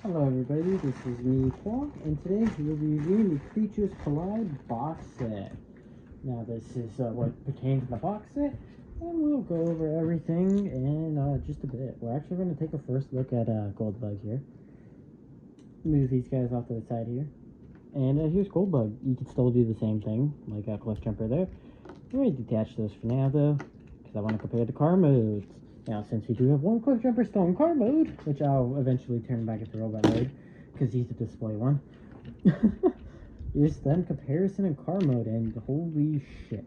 Hello everybody, this is me, Paul, and today we'll be reviewing the Creatures Collide box set. Now this is what pertains to the box set, and we'll go over everything in just a bit. We're actually going to take a first look at Goldbug here. Move these guys off to the side here. And here's Goldbug. You can still do the same thing, like a Cliff Jumper there. We're going to detach those for now though, because I want to compare the car modes. Now, since we do have one Cliff Jumper still in car mode, which I'll eventually turn back into robot mode, because he's the display one. Here's then comparison in car mode, and holy shit.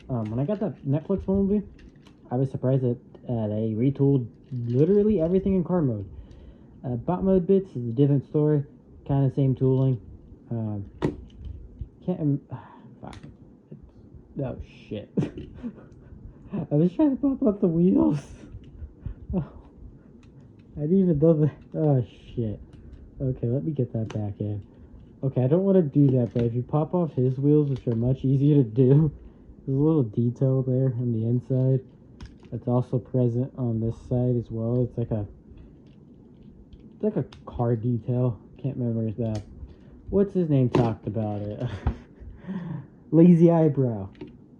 When I got that Netflix movie, I was surprised that they retooled literally everything in car mode. Bot mode bits is a different story, kind of same tooling. Fuck. Oh shit. I was trying to pop up the wheels. Oh, I didn't even know that. Oh shit. Okay, let me get that back in. Okay, I don't want to do that, but if you pop off his wheels, which are much easier to do, there's a little detail there on the inside that's also present on this side as well. It's like a car detail. Can't remember that. What's his name talked about it? Lazy Eyebrow.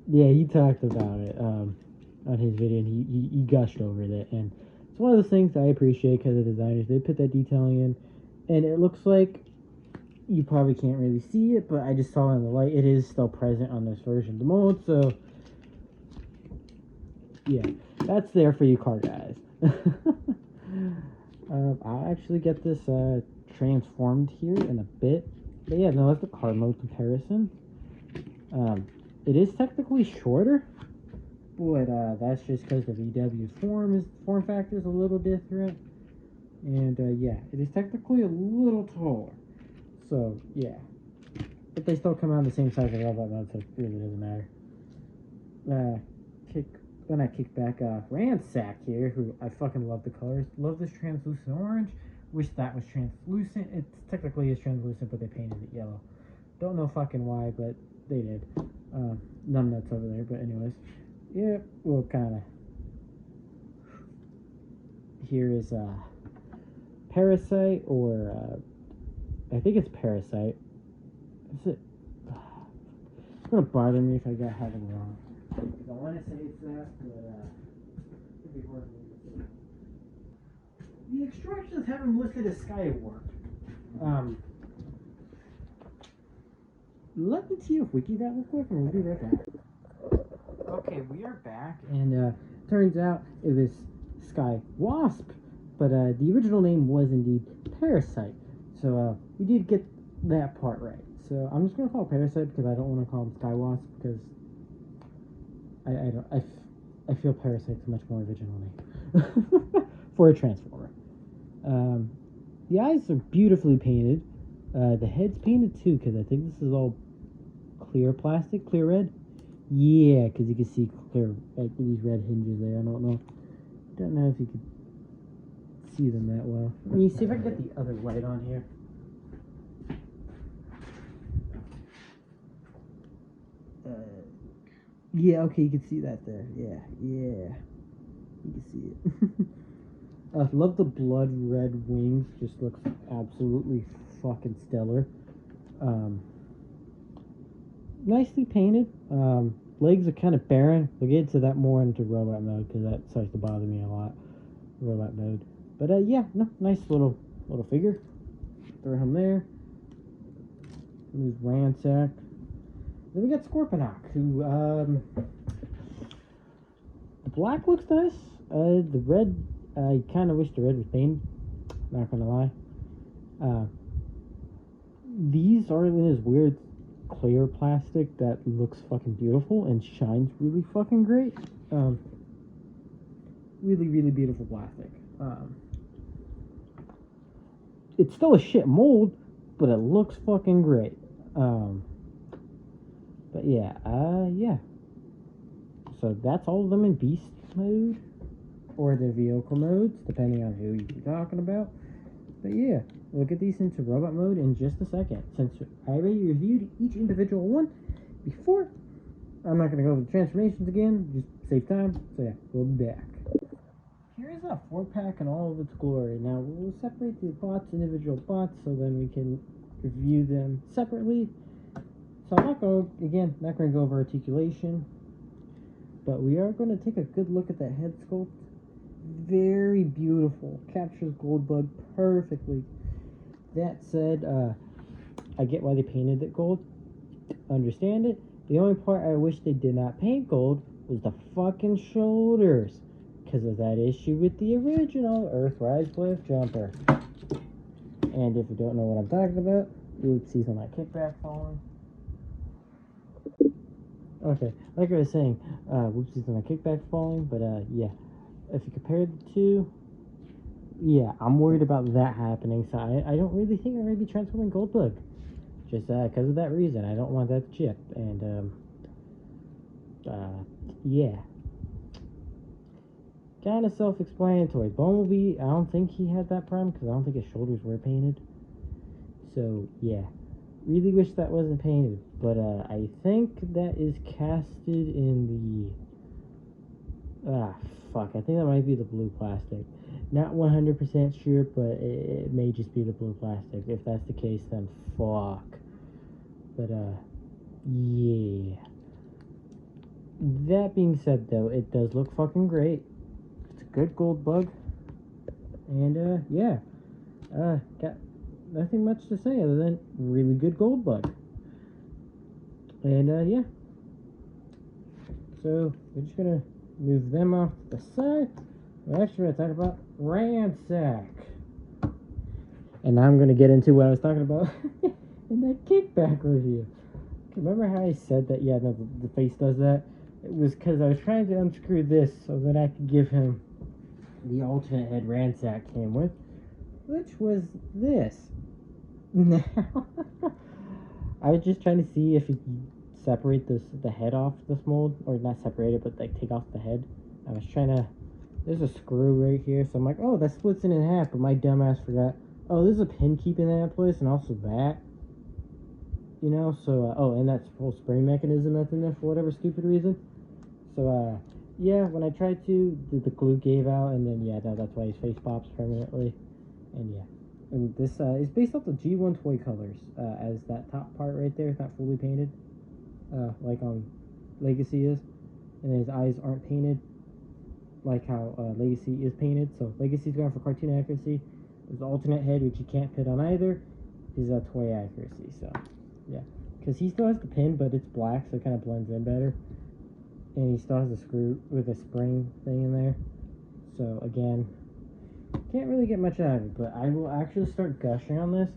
Yeah, he talked about it on his video, and he gushed over it. And it's one of those things I appreciate because the designers did put that detailing in, and it looks like you probably can't really see it, but I just saw it in the light. It is still present on this version of the mold, so yeah, that's there for you car guys. I'll actually get this transformed here in a bit. But yeah, no, that's the car mode comparison. It is technically shorter, but that's just because the VW's form factor is a little different. And yeah, it is technically a little taller. So yeah, but they still come out the same size as robot mode, so it really doesn't matter. Then I kick back Ransack here, who I fucking love the colors. Love this translucent orange. Wish that was translucent. It technically is translucent, but they painted it yellow. Don't know fucking why, but they did. Numbnuts over there, but anyways. Yeah, we'll kind of... Here is Parasite, or I think it's Parasite. Is it? It's gonna bother me if I have it wrong. I want to say it's that, but it'd be hard for me to say. The instructions have him listed as Skywarp. Let me see if wiki that real quick, and we'll be right back. Okay, we are back, and turns out it was Sky Wasp, but the original name was indeed Parasite. So we did get that part right. So I'm just gonna call it Parasite because I don't want to call him Sky Wasp because I feel Parasite's a much more original name for a Transformer. The eyes are beautifully painted. The head's painted too, because I think this is all clear plastic, clear red. Yeah, because you can see clear, like these red hinges there. I don't know if you could see them that well. Let me see if I can get the other light on here. Yeah, okay, you can see that there. Yeah, you can see it. I love the blood red wings. Just looks absolutely fucking stellar. Nicely painted. Legs are kind of barren. We'll get into that more into robot mode because that starts to bother me a lot. Robot mode. But yeah, no, nice little figure. Throw him there. Move Ransack. Then we got Scorponok, who the black looks nice. The red, I kind of wish the red was painted. Not gonna lie. These are in this weird clear plastic that looks fucking beautiful and shines really fucking great. Really beautiful plastic. It's still a shit mold, but it looks fucking great. But yeah, yeah. So that's all of them in beast mode, or the vehicle modes, depending on who you're talking about. But yeah, we'll get these into robot mode in just a second. Since I already reviewed each individual one before, I'm not going to go over the transformations again, just save time. So yeah, we'll be back. Here here's a 4-pack in all of its glory. Now, we'll separate the bots, individual bots, so then we can review them separately. So I'm not going to go over articulation, but we are going to take a good look at that head sculpt. Very beautiful. Captures Goldbug perfectly. That said, I get why they painted it gold. Understand it. The only part I wish they did not paint gold was the fucking shoulders, because of that issue with the original Earthrise Cliff Jumper. And if you don't know what I'm talking about, oopsies on that kickback falling. Okay, like I was saying, whoopsies on the kickback falling, but yeah, if you compare the two, yeah, I'm worried about that happening, so I don't really think I'm going to be transforming Goldbug, just because of that reason. I don't want that to chip, and yeah, kind of self-explanatory. Bumblebee, I don't think he had that problem, because I don't think his shoulders were painted, so yeah. Really wish that wasn't painted, but I think that is casted in the fuck, I think that might be the blue plastic. Not 100% sure, but it may just be the blue plastic. If that's the case, then fuck. But yeah, that being said, though, it does look fucking great. It's a good gold bug, and yeah, got nothing much to say other than really good gold bug. And yeah, so we're just gonna move them off to the side. We're actually gonna talk about Ransack, and now I'm gonna get into what I was talking about in that kickback review. Remember how I said that? Yeah, no, the face does that. It was because I was trying to unscrew this so that I could give him the alternate head Ransack came with, which was this. Now, I was just trying to see if you separate the head off this mold, or not separate it, but like take off the head. I was trying to. There's a screw right here, so I'm like, oh, that splits it in half, but my dumbass forgot. Oh, there's a pin keeping that in place, and also that. You know, so oh, and that whole spring mechanism that's in there for whatever stupid reason. So yeah, when I tried to, the glue gave out, and then yeah, that's why his face pops permanently, and yeah. And this is based off the G1 toy colors, as that top part right there is not fully painted, like Legacy is, and his eyes aren't painted, like how Legacy is painted. So Legacy's going for cartoon accuracy. There's the alternate head, which you can't put on either, is toy accuracy. So yeah, because he still has the pin, but it's black, so it kind of blends in better, and he still has a screw with a spring thing in there. So again, can't really get much out of it, but I will actually start gushing on this,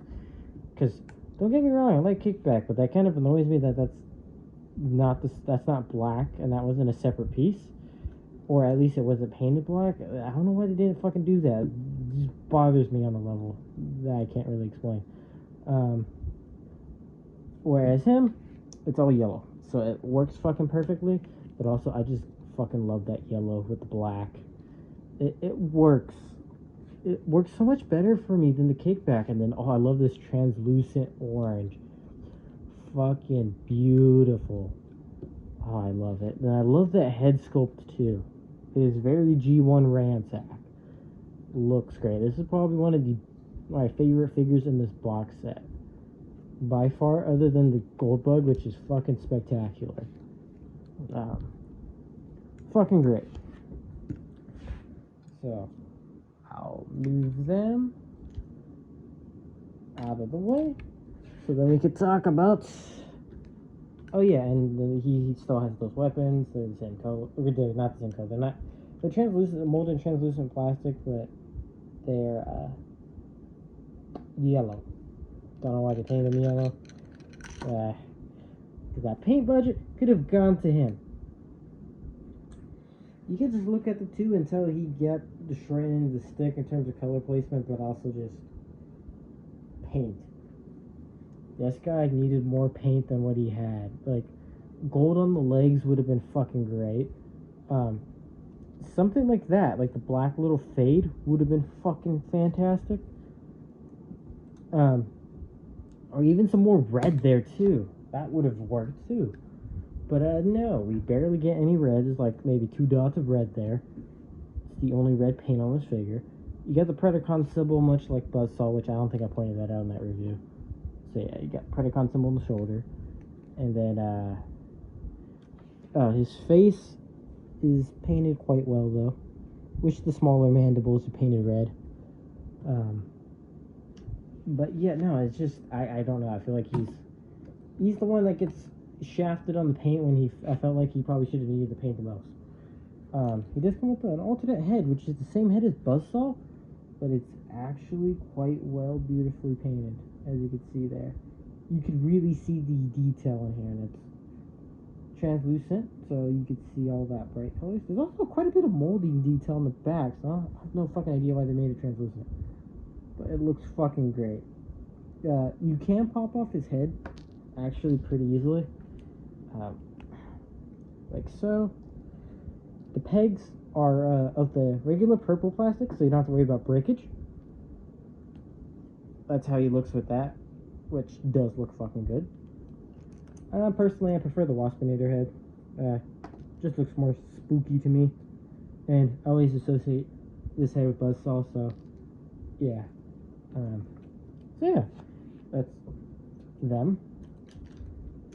because don't get me wrong, I like kickback, but that kind of annoys me that that's not black, and that wasn't a separate piece, or at least it wasn't painted black. I don't know why they didn't fucking do that. It just bothers me on a level that I can't really explain. Whereas him, it's all yellow, so it works fucking perfectly, but also I just fucking love that yellow with the black. It works. It works so much better for me than the kickback. And then, oh, I love this translucent orange. Fucking beautiful. Oh, I love it. And I love that head sculpt, too. It is very G1 Ransack. Looks great. This is probably one of my favorite figures in this box set. By far, other than the Goldbug, which is fucking spectacular. Fucking great. So, I'll move them out of the way, so then we could talk about. Oh yeah, and he still has those weapons. They're the same color. They're not the same color. They're not. They're translucent, molded translucent plastic, but they're yellow. Don't know why they painted them yellow. Because that paint budget could have gone to him. You can just look at the two and tell he got the short end of the stick in terms of color placement, but also just paint. This guy needed more paint than what he had. Like, gold on the legs would have been fucking great. Something like that, like the black little fade, would have been fucking fantastic. Or even some more red there too. That would have worked too. But no, we barely get any red. There's like maybe 2 dots of red there. It's the only red paint on this figure. You got the Predacon symbol, much like Buzzsaw, which I don't think I pointed that out in that review. So yeah, you got Predacon symbol on the shoulder. And then, his face is painted quite well, though. Wish the smaller mandibles are painted red. But yeah, no, it's just, I don't know. I feel like he's the one that gets shafted on the paint when I felt like he probably should have needed the paint the most. He does come with an alternate head, which is the same head as Buzzsaw, but it's actually quite well, beautifully painted, as you can see there. You can really see the detail in here, and it's translucent, so you can see all that bright colors. There's also quite a bit of molding detail on the back, so I have no fucking idea why they made it translucent. But it looks fucking great. You can pop off his head, actually, pretty easily. Like so. The pegs are of the regular purple plastic, so you don't have to worry about breakage. That's how he looks with that, which does look fucking good. Personally, I prefer the Waspinator head. Just looks more spooky to me. And I always associate this head with Buzzsaw, so yeah. That's them.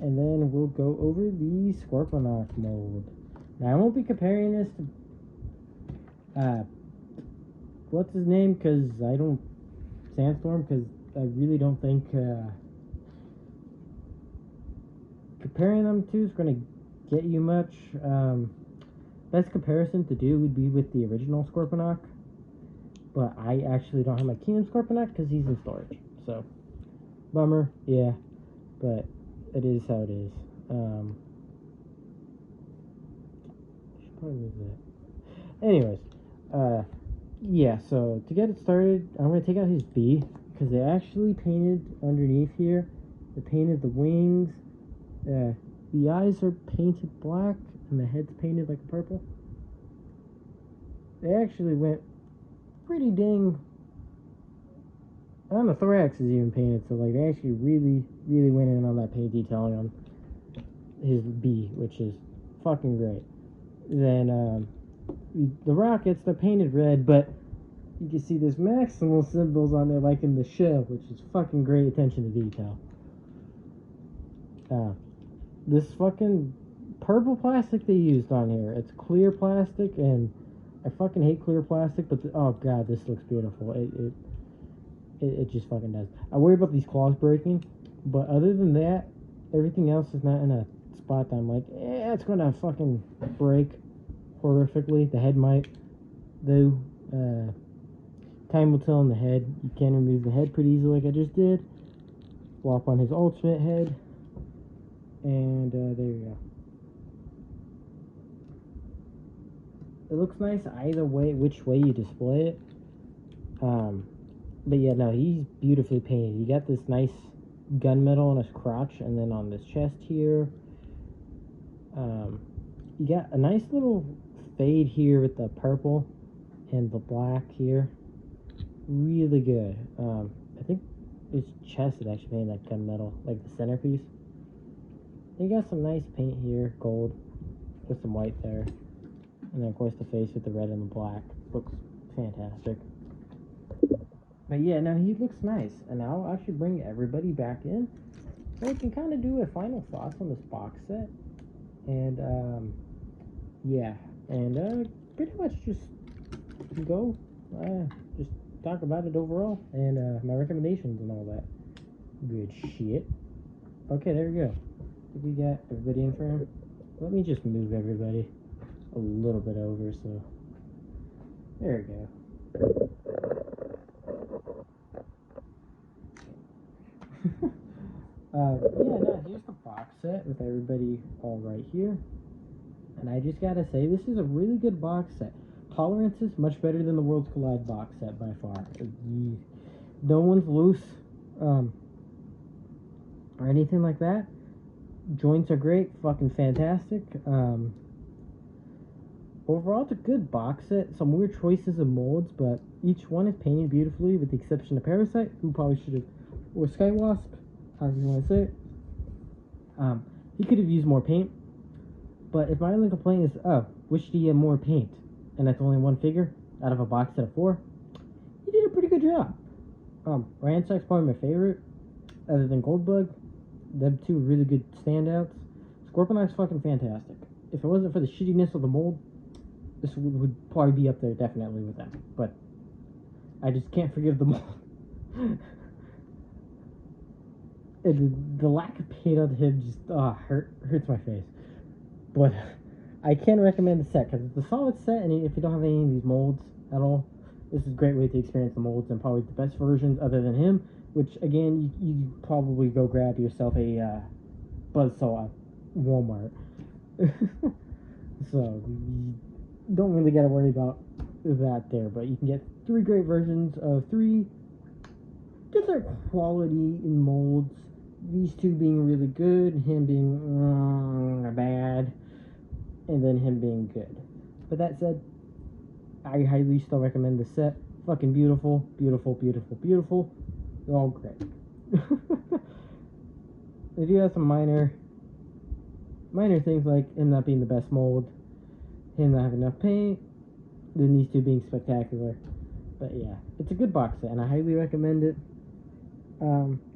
And then we'll go over the Scorponok mold. Now, I won't be comparing this to, what's his name, because I don't, Sandstorm, because I really don't think, comparing them two is going to get you much. Best comparison to do would be with the original Scorponok, but I actually don't have my Kingdom Scorponok because he's in storage, so, bummer, yeah, but it is how it is. Probably move that. Anyways, yeah, so to get it started, I'm going to take out his B, because they actually painted underneath here. They painted the wings. The eyes are painted black, and the head's painted like a purple. They actually went pretty dang... And the thorax is even painted, so like they actually really, really went in on that paint detailing on his B, which is fucking great. Then, the rockets, they're painted red, but you can see there's maximal symbols on there, like in the shell, which is fucking great attention to detail. This fucking purple plastic they used on here, it's clear plastic, and I fucking hate clear plastic, but oh god, this looks beautiful. It just fucking does. I worry about these claws breaking, but other than that, everything else is not in a spot that I'm like, it's gonna fucking break horrifically. The head might, though. Time will tell on the head. You can remove the head pretty easily, like I just did. Swap on his alternate head, and there you go. It looks nice either way, which way you display it. But yeah, no, he's beautifully painted. You got this nice gunmetal on his crotch, and then on this chest here. You got a nice little fade here with the purple and the black here. Really good. I think his chest is actually painted like gunmetal, like the centerpiece. You got some nice paint here, gold, with some white there. And then, of course, the face with the red and the black. Looks fantastic. But yeah, no, he looks nice. And I'll actually bring everybody back in, so we can kind of do a final thoughts on this box set. And, yeah. And, pretty much just go, just talk about it overall. And, my recommendations and all that good shit. Okay, there we go. We got everybody in frame. Let me just move everybody a little bit over, so there we go. Yeah, no, here's the box set with everybody all right here. And I just gotta say, this is a really good box set. Tolerance is much better than the Worlds Collide box set by far. No one's loose, or anything like that. Joints are great, fucking fantastic. Overall, it's a good box set. Some weird choices of molds, but each one is painted beautifully, with the exception of Parasite, who probably should have, or Skywasp, however you want to say it. He could have used more paint, but if my only complaint is, wish he had more paint, and that's only one figure, out of a box set of 4, you did a pretty good job. Ransac's probably my favorite, other than Goldbug. Them two really good standouts. Scorponok's fucking fantastic. If it wasn't for the shittiness of the mold, this would probably be up there definitely with them. But I just can't forgive the mold. The lack of paint on him just hurts my face. But I can recommend the set because it's a solid set, and if you don't have any of these molds at all, this is a great way to experience the molds and probably the best versions other than him. Which again, you probably go grab yourself a Buzzsaw at Walmart. So you don't really got to worry about that there, but you can get 3 great versions of 3 different quality in molds. These 2 being really good, him being bad, and then him being good. But that said, I highly still recommend the set. Fucking beautiful, beautiful, beautiful, beautiful. They're all great. They do have some minor things like him not being the best mold, him not having enough paint, then these 2 being spectacular. But yeah, it's a good box set, and I highly recommend it.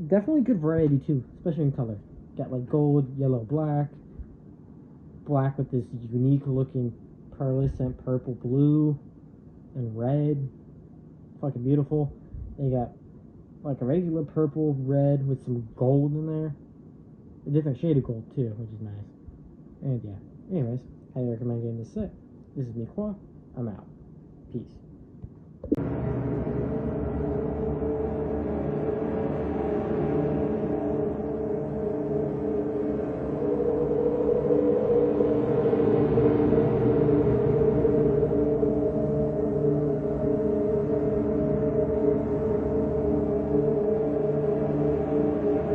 Definitely good variety too, especially in color. Got like gold, yellow, black with this unique looking pearlescent purple, blue, and red. Fucking beautiful. And you got like a regular purple, red with some gold in there. A different shade of gold too, which is nice. And yeah, anyways, highly recommend getting this set. This is me, Kwa. I'm out. Peace.